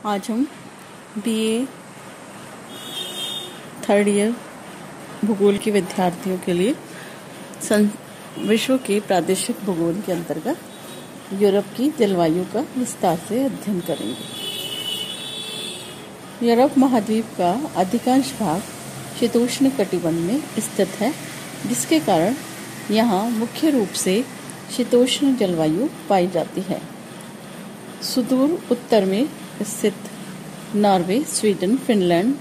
आज हम BA third year भूगोल के विद्यार्थियों के लिए विश्व के प्रादेशिक भूगोल के अंतर्गत यूरोप की जलवायु का विस्तार से अध्ययन करेंगे। यूरोप महाद्वीप का अधिकांश भाग शीतोष्ण कटिबंध में स्थित है, जिसके कारण यहाँ मुख्य रूप से शीतोष्ण जलवायु पाई जाती है। सुदूर उत्तर में स्थित नॉर्वे, स्वीडन, फिनलैंड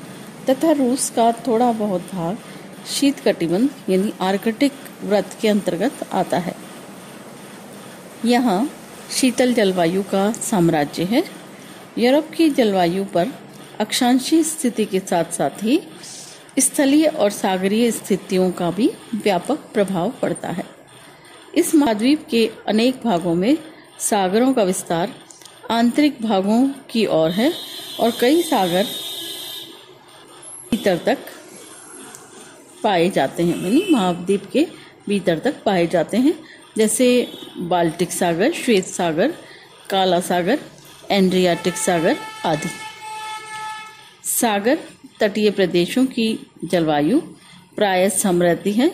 तथा रूस का थोड़ा बहुत भाग शीत कटिबंध यानी आर्कटिक व्रत के अंतर्गत आता है। यहाँ शीतल जलवायु का साम्राज्य है। यूरोप की जलवायु पर अक्षांशीय स्थिति के साथ साथ ही स्थलीय और सागरीय स्थितियों का भी व्यापक प्रभाव पड़ता है। इस महाद्वीप के अनेक भागों में सागरों का विस्तार आंतरिक भागों की ओर है और कई सागर भीतर तक पाए जाते हैं, यानी महाद्वीप के भीतर तक पाए जाते हैं, जैसे बाल्टिक सागर, श्वेत सागर, काला सागर, एड्रियाटिक सागर आदि। सागर तटीय प्रदेशों की जलवायु प्रायः सम रहती है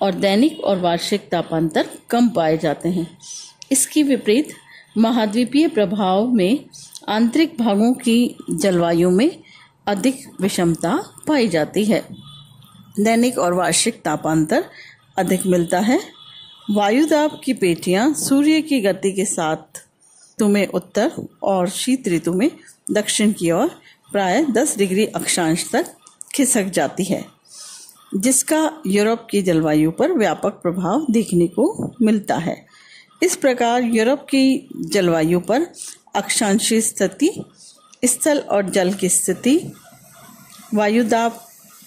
और दैनिक और वार्षिक तापांतर कम पाए जाते हैं। इसकी विपरीत महाद्वीपीय प्रभाव में आंतरिक भागों की जलवायु में अधिक विषमता पाई जाती है। दैनिक और वार्षिक तापांतर अधिक मिलता है। वायुदाब की पेटियां सूर्य की गति के साथ ऋतु में उत्तर और शीत ऋतु में दक्षिण की ओर प्रायः 10 डिग्री अक्षांश तक खिसक जाती है, जिसका यूरोप की जलवायु पर व्यापक प्रभाव देखने को मिलता है। इस प्रकार यूरोप की जलवायु पर अक्षांशीय स्थिति, स्थल और जल की स्थिति, वायुदाब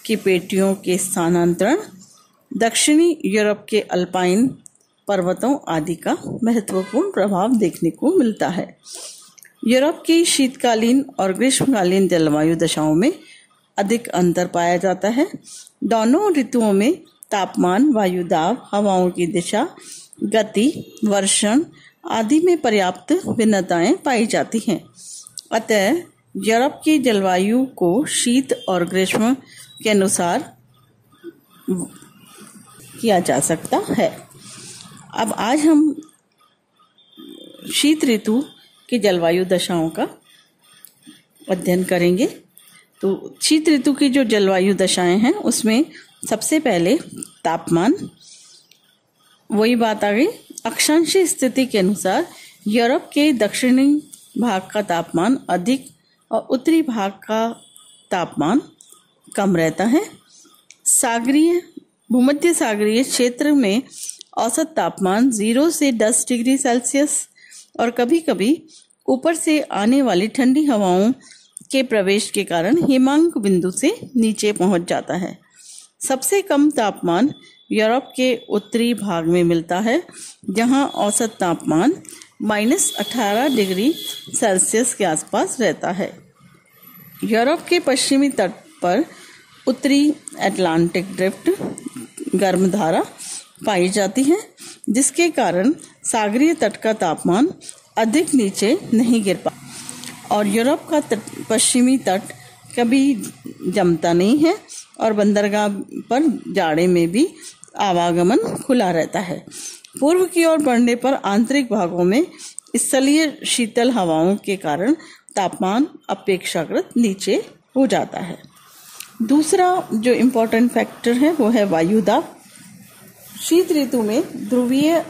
की पेटियों के स्थानांतरण, दक्षिणी यूरोप के अल्पाइन पर्वतों आदि का महत्वपूर्ण प्रभाव देखने को मिलता है। यूरोप की शीतकालीन और ग्रीष्मकालीन जलवायु दशाओं में अधिक अंतर पाया जाता है। दोनों ऋतुओं में तापमान, वायुदाब, हवाओं की दिशा, गति, वर्षण आदि में पर्याप्त भिन्नताएं पाई जाती हैं। अतः यूरोप की जलवायु को शीत और ग्रीष्म के अनुसार किया जा सकता है। अब आज हम शीत ऋतु की जलवायु दशाओं का अध्ययन करेंगे। तो शीत ऋतु की जो जलवायु दशाएं हैं उसमें सबसे पहले तापमान, वही बात आ गई। अक्षांशीय स्थिति के अनुसार यूरोप के दक्षिणी भाग का तापमान अधिक और उत्तरी भाग का तापमान कम रहता है। सागरीय भूमध्य सागरीय क्षेत्र में औसत तापमान 0 से 10 डिग्री सेल्सियस और कभी कभी ऊपर से आने वाली ठंडी हवाओं के प्रवेश के कारण हिमांक बिंदु से नीचे पहुंच जाता है। सबसे कम तापमान यूरोप के उत्तरी भाग में मिलता है, जहां औसत तापमान -18 डिग्री सेल्सियस के आसपास रहता है। यूरोप के पश्चिमी तट पर उत्तरी अटलांटिक ड्रिफ्ट गर्म धारा पाई जाती है, जिसके कारण सागरीय तट का तापमान अधिक नीचे नहीं गिर पाता और यूरोप का पश्चिमी तट कभी जमता नहीं है और बंदरगाह पर जाड़े में भी आवागमन खुला रहता है। पूर्व की ओर बढ़ने पर आंतरिक भागों में स्थलीय शीतल हवाओं के कारण तापमान अपेक्षाकृत नीचे हो जाता है। दूसरा जो इम्पोर्टेंट फैक्टर है वो है वायुदाब। शीत ऋतु में ध्रुवीय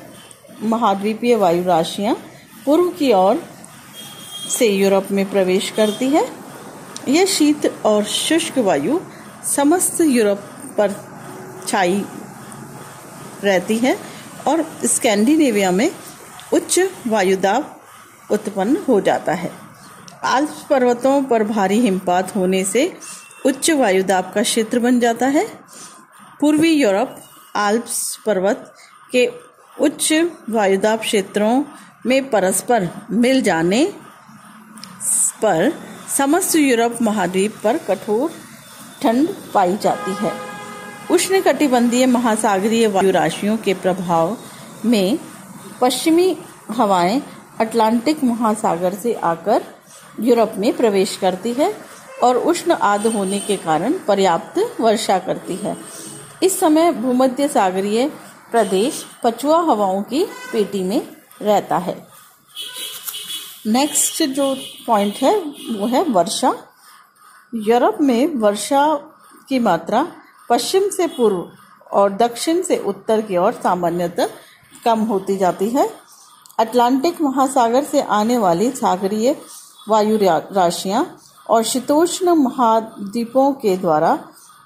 महाद्वीपीय वायु राशियां पूर्व की ओर से यूरोप में प्रवेश करती है। यह शीत और शुष्क वायु समस्त यूरोप पर छाई रहती है और स्कैंडिनेविया में उच्च वायुदाब उत्पन्न हो जाता है। आल्प्स पर्वतों पर भारी हिमपात होने से उच्च वायुदाब का क्षेत्र बन जाता है। पूर्वी यूरोप आल्प्स पर्वत के उच्च वायुदाब क्षेत्रों में परस्पर मिल जाने पर समस्त यूरोप महाद्वीप पर कठोर ठंड पाई जाती है। उष्णकटिबंधीय महासागरीय वायु राशियों के प्रभाव में पश्चिमी हवाएं अटलांटिक महासागर से आकर यूरोप में प्रवेश करती है और उष्ण आर्द्र होने के कारण पर्याप्त वर्षा करती है। इस समय भूमध्य सागरीय प्रदेश पछुआ हवाओं की पेटी में रहता है। नेक्स्ट जो पॉइंट है वो है वर्षा। यूरोप में वर्षा की मात्रा पश्चिम से पूर्व और दक्षिण से उत्तर की ओर सामान्यतः कम होती जाती है। अटलांटिक महासागर से आने वाली सागरीय वायु राशियां और शीतोष्ण महाद्वीपों के द्वारा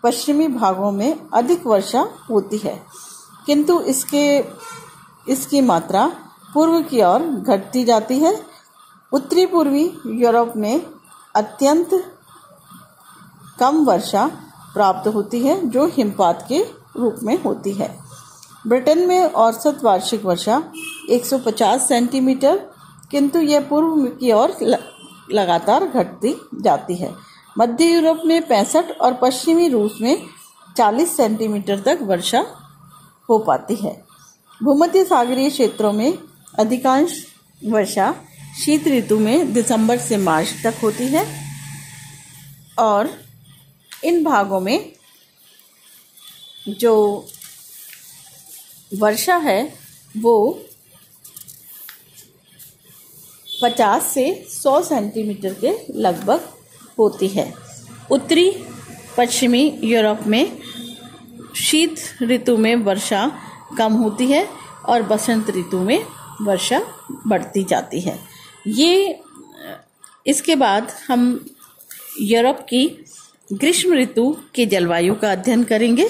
पश्चिमी भागों में अधिक वर्षा होती है, किंतु इसकी मात्रा पूर्व की ओर घटती जाती है। उत्तरी पूर्वी यूरोप में अत्यंत कम वर्षा प्राप्त होती है जो हिमपात के रूप में होती है। ब्रिटेन में औसत वार्षिक वर्षा 150 सेंटीमीटर, किंतु यह पूर्व की ओर लगातार घटती जाती है। मध्य यूरोप में 65 और पश्चिमी रूस में 40 सेंटीमीटर तक वर्षा हो पाती है। भूमध्य सागरीय क्षेत्रों में अधिकांश वर्षा शीत ऋतु में दिसंबर से मार्च तक होती है और इन भागों में जो वर्षा है वो 50 से 100 सेंटीमीटर के लगभग होती है। उत्तरी पश्चिमी यूरोप में शीत ऋतु में वर्षा कम होती है और बसंत ऋतु में वर्षा बढ़ती जाती है। इसके बाद हम यूरोप की ग्रीष्म ऋतु की जलवायु का अध्ययन करेंगे।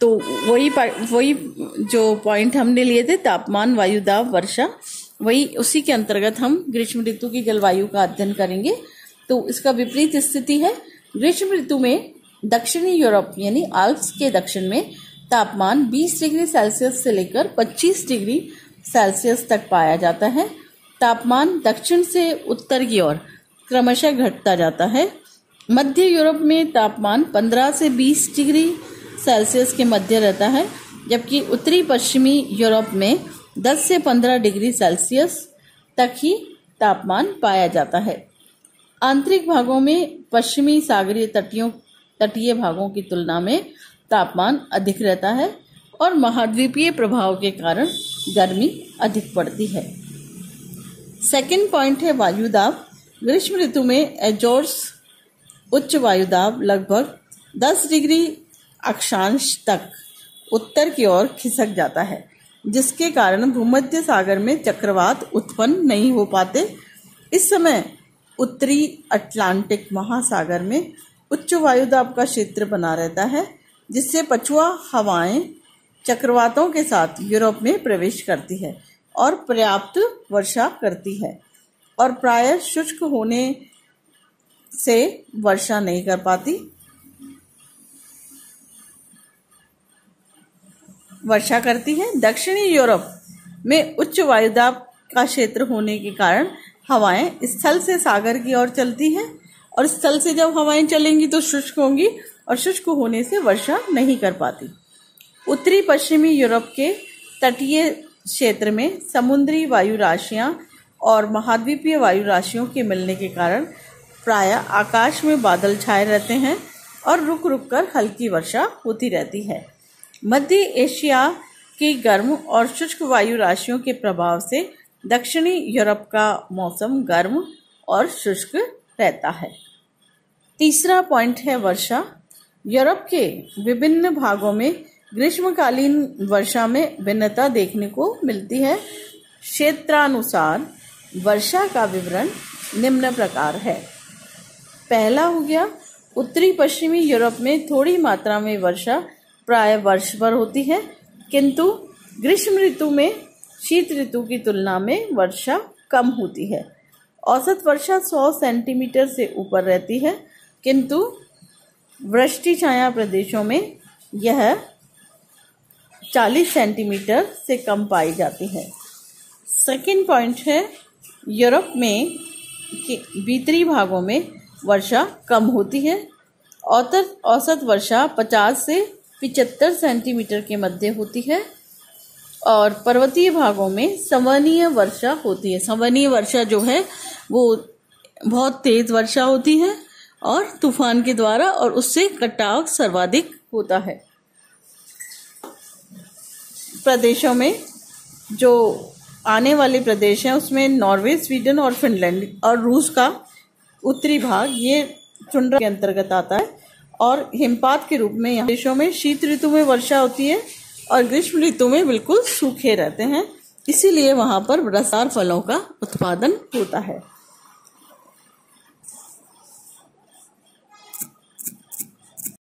तो वही जो पॉइंट हमने लिए थे, तापमान, वायुदाब, वर्षा, वही उसी के अंतर्गत हम ग्रीष्म ऋतु की जलवायु का अध्ययन करेंगे। तो इसका विपरीत स्थिति है। ग्रीष्म ऋतु में दक्षिणी यूरोप यानी आल्प्स के दक्षिण में तापमान 20 डिग्री सेल्सियस से लेकर 25 डिग्री सेल्सियस तक पाया जाता है। तापमान दक्षिण से उत्तर की ओर क्रमशः घटता जाता है। मध्य यूरोप में तापमान 15 से 20 डिग्री सेल्सियस के मध्य रहता है, जबकि उत्तरी पश्चिमी यूरोप में 10 से 15 डिग्री सेल्सियस तक ही तापमान पाया जाता है। आंतरिक भागों में पश्चिमी सागरीय तटीय भागों की तुलना में तापमान अधिक रहता है और महाद्वीपीय प्रभाव के कारण गर्मी अधिक पड़ती है। सेकंड पॉइंट है वायुदाब। ग्रीष्म ऋतु में एजोर्स उच्च वायुदाब लगभग 10 डिग्री अक्षांश तक उत्तर की ओर खिसक जाता है, जिसके कारण भूमध्य सागर में चक्रवात उत्पन्न नहीं हो पाते। इस समय उत्तरी अटलांटिक महासागर में उच्च वायुदाब का क्षेत्र बना रहता है, जिससे पछुआ हवाएं चक्रवातों के साथ यूरोप में प्रवेश करती है और पर्याप्त वर्षा करती है और प्रायः शुष्क होने से वर्षा नहीं कर पाती। वर्षा करती है। दक्षिणी यूरोप में उच्च वायुदाब का क्षेत्र होने के कारण हवाएं स्थल से सागर की ओर चलती हैं और स्थल से जब हवाएं चलेंगी तो शुष्क होंगी और शुष्क होने से वर्षा नहीं कर पाती। उत्तरी पश्चिमी यूरोप के तटीय क्षेत्र में समुद्री वायु राशियां और महाद्वीपीय वायु राशियों के मिलने के कारण प्रायः आकाश में बादल छाए रहते हैं और रुक रुक कर हल्की वर्षा होती रहती है। मध्य एशिया की गर्म और शुष्क वायु राशियों के प्रभाव से दक्षिणी यूरोप का मौसम गर्म और शुष्क रहता है। तीसरा पॉइंट है वर्षा। यूरोप के विभिन्न भागों में ग्रीष्मकालीन वर्षा में भिन्नता देखने को मिलती है। क्षेत्रानुसार वर्षा का विवरण निम्न प्रकार है। पहला हो गया, उत्तरी पश्चिमी यूरोप में थोड़ी मात्रा में वर्षा प्राय वर्ष भर होती है, किंतु ग्रीष्म ऋतु में शीत ऋतु की तुलना में वर्षा कम होती है। औसत वर्षा 100 सेंटीमीटर से ऊपर रहती है, किंतु वृष्टि छाया प्रदेशों में यह 40 सेंटीमीटर से कम पाई जाती है। सेकंड पॉइंट है, यूरोप में के भीतरी भागों में वर्षा कम होती है। औसत वर्षा 50 से 75 सेंटीमीटर के मध्य होती है और पर्वतीय भागों में संवहनीय वर्षा होती है। संवहनीय वर्षा जो है वो बहुत तेज वर्षा होती है और तूफान के द्वारा, और उससे कटाव सर्वाधिक होता है। प्रदेशों में जो आने वाले प्रदेश हैं उसमें नॉर्वे, स्वीडन और फिनलैंड और रूस का उत्तरी भाग ये टुंड्रा के अंतर्गत आता है। और हिमपात के रूप में यहाँ देशों में शीत ऋतु में वर्षा होती है और ग्रीष्म ऋतु में बिल्कुल सूखे रहते हैं, इसीलिए वहाँ पर रसदार फलों का उत्पादन होता है।